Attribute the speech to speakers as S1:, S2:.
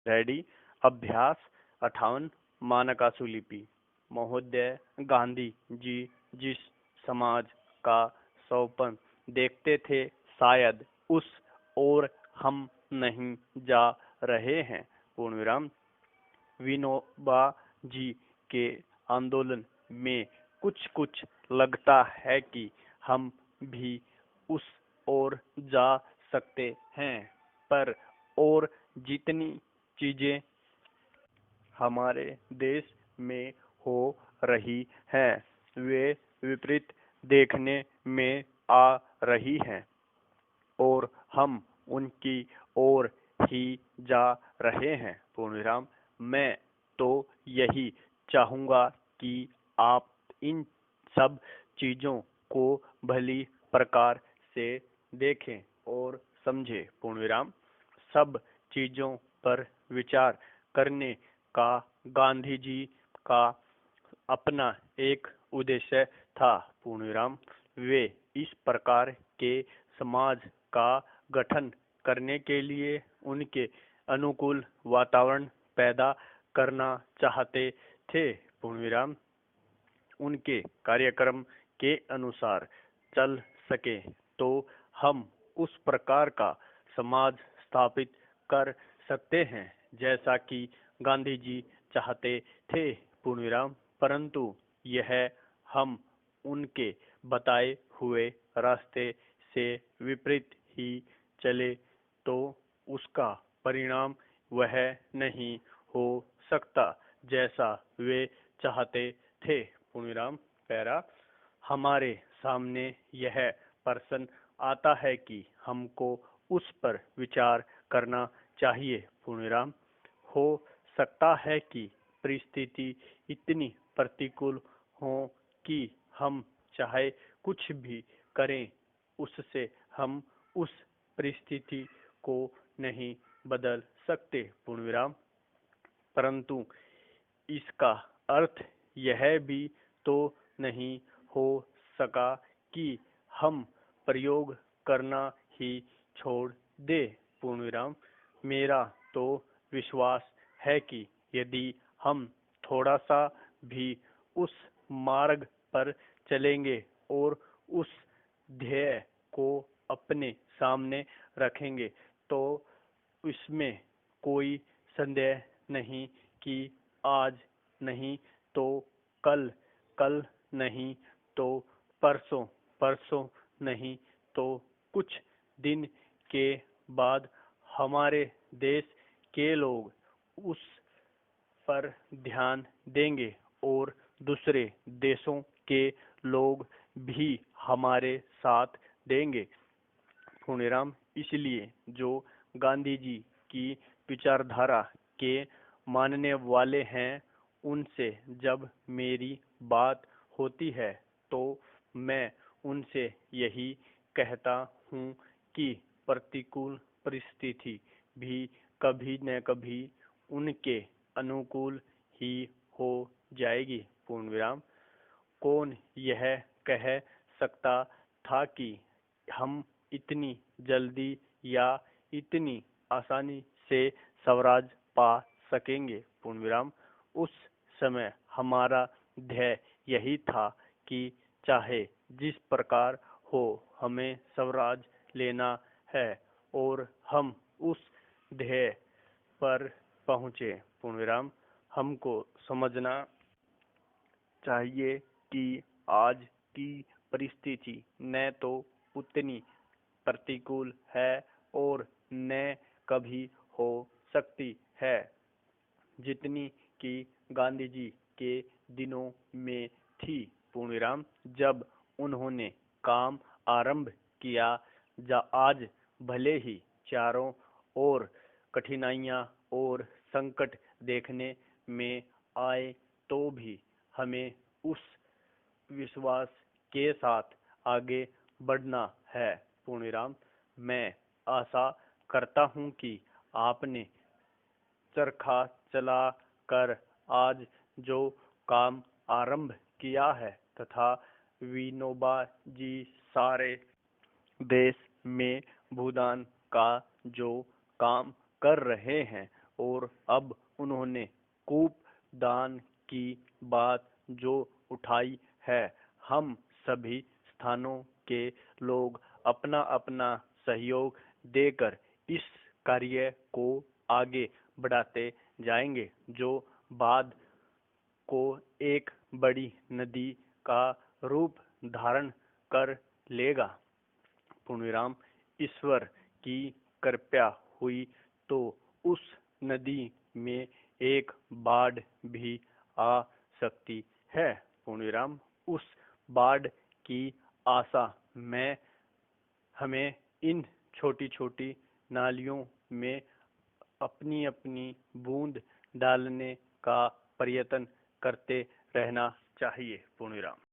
S1: Ready. अभ्यास 58। मानकासुलिपि। महोदय गांधी जी जिस समाज का सौपन देखते थे, शायद उस ओर हम नहीं जा रहे हैं। पूर्ण विराम। विनोबा जी के आंदोलन में कुछ कुछ लगता है कि हम भी उस ओर जा सकते हैं, पर और जितनी चीजें हमारे देश में हो रही हैं, वे विपरीत देखने में आ रही हैं और हम उनकी ओर ही जा रहे हैं। पूर्ण विराम। मैं तो यही चाहूँगा कि आप इन सब चीज़ों को भली प्रकार से देखें और समझें। पूर्ण विराम। सब चीज़ों पर विचार करने का गांधी जी का अपना एक उद्देश्य था। पूर्ण विराम। वे इस प्रकार के समाज का गठन करने के लिए उनके अनुकूल वातावरण पैदा करना चाहते थे। पूर्ण विराम। उनके कार्यक्रम के अनुसार चल सके तो हम उस प्रकार का समाज स्थापित कर सकते हैं जैसा कि गांधी जी चाहते थे। पूर्ण विराम। परंतु यह हम उनके बताए हुए रास्ते से विपरीत ही चले तो उसका परिणाम वह नहीं हो सकता जैसा वे चाहते थे। पूर्ण विराम। पैरा। हमारे सामने यह प्रश्न आता है कि हमको उस पर विचार करना चाहिए। पूर्ण विराम। हो सकता है कि परिस्थिति इतनी प्रतिकूल हो कि हम चाहे कुछ भी करें, उससे हम उस परिस्थिति को नहीं बदल सकते। पूर्ण विराम। परंतु इसका अर्थ यह भी तो नहीं हो सका कि हम प्रयोग करना ही छोड़ दे। पूर्ण विराम। मेरा तो विश्वास है कि यदि हम थोड़ा सा भी उस मार्ग पर चलेंगे और उस ध्येय को अपने सामने रखेंगे तो इसमें कोई संदेह नहीं कि आज नहीं तो कल, कल नहीं तो परसों, परसों नहीं तो कुछ दिन के बाद हमारे देश के लोग उस पर ध्यान देंगे और दूसरे देशों के लोग भी हमारे साथ देंगे। पूर्णिराम। इसलिए जो गांधी जी की विचारधारा के मानने वाले हैं, उनसे जब मेरी बात होती है तो मैं उनसे यही कहता हूँ कि प्रतिकूल परिस्थिति भी कभी न कभी उनके अनुकूल ही हो जाएगी। पूर्ण विराम। कौन यह कह सकता था कि हम इतनी जल्दी या इतनी आसानी से स्वराज पा सकेंगे। पूर्ण विराम। उस समय हमारा ध्येय यही था कि चाहे जिस प्रकार हो, हमें स्वराज लेना है और हम उस ध्येय पर पहुँचे। पूर्ण विराम। हमको समझना चाहिए कि आज की परिस्थिति न तो उतनी प्रतिकूल है और न कभी हो सकती है जितनी कि गांधी जी के दिनों में थी। पूर्ण विराम। जब उन्होंने काम आरंभ किया, आज भले ही चारों ओर कठिनाइयां और संकट देखने में आए तो भी हमें उस विश्वास के साथ आगे बढ़ना है। पूर्ण विराम। मैं आशा करता हूँ कि आपने चरखा चला कर आज जो काम आरंभ किया है तथा विनोबा जी सारे देश में भूदान का जो काम कर रहे हैं और अब उन्होंने कूप दान की बात जो उठाई है, हम सभी स्थानों के लोग अपना अपना सहयोग देकर इस कार्य को आगे बढ़ाते जाएंगे, जो बाद को एक बड़ी नदी का रूप धारण कर लेगा। पूर्णविराम। ईश्वर की कृपा हुई तो उस नदी में एक बाढ़ भी आ सकती है। पूर्णविराम। उस बाढ़ की आशा में हमें इन छोटी छोटी नालियों में अपनी अपनी बूंद डालने का प्रयत्न करते रहना चाहिए। पूर्णविराम।